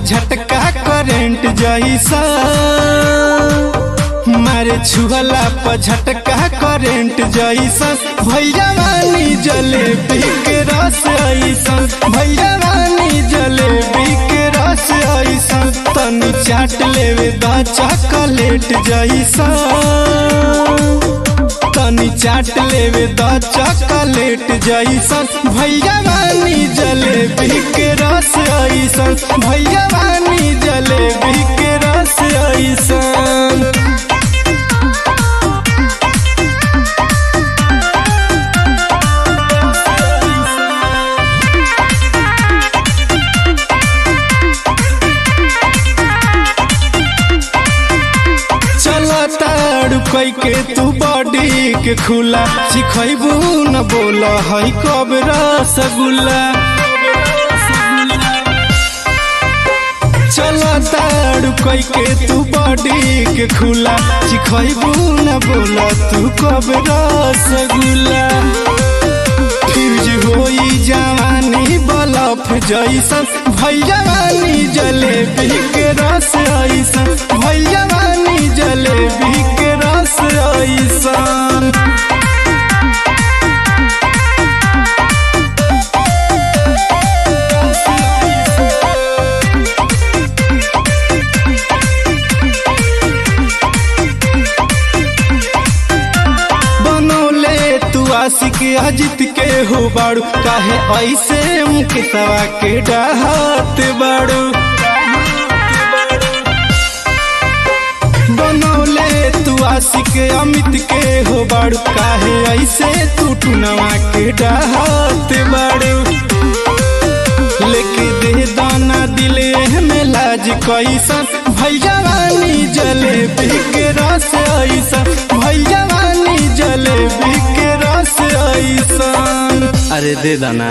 झटका करेंट जैसा, मारे छुअला पर झटका करेंट जैसा। भैयावानी जलेबी के रस ऐसा, भैयावानी जलेबी के रस ऐसा। तनी चाट लेवे द चॉकलेट जैसा, तनी चाट लेवे द चॉकलेट जैसा। भैयावानी जलेबी के रस ऐसा, भैयावानी जलेबी के रस ऐसा। कई के तू बॉडी के खुला, सिखैबू न बोल है कब रसगुल्ला। चला ताड़ू कई के तू बॉडी के खुला, सिखैबू न बोल तू कब रसगुल्ला। फ्यूज होई जवानी बलफ जैसा, भैयावानी जलेबी के रस ऐसा, भैयावानी जलेबी के रस ऐसा। आशिक अजित के हो बाड़ू, काहे ऐसे मुकेशवा के डाहत बाड़ू। बनौले तू आशिक अमित के हो बाड़ू, काहे ऐसे तू टुनवा के डाहत बाड़ू। लेके दे दाना दिले में लाज कैसा, भैयावानी जलेबी के रस ऐसा, भैयावानी जलेबी के रस ऐसा। अरे दे दाना।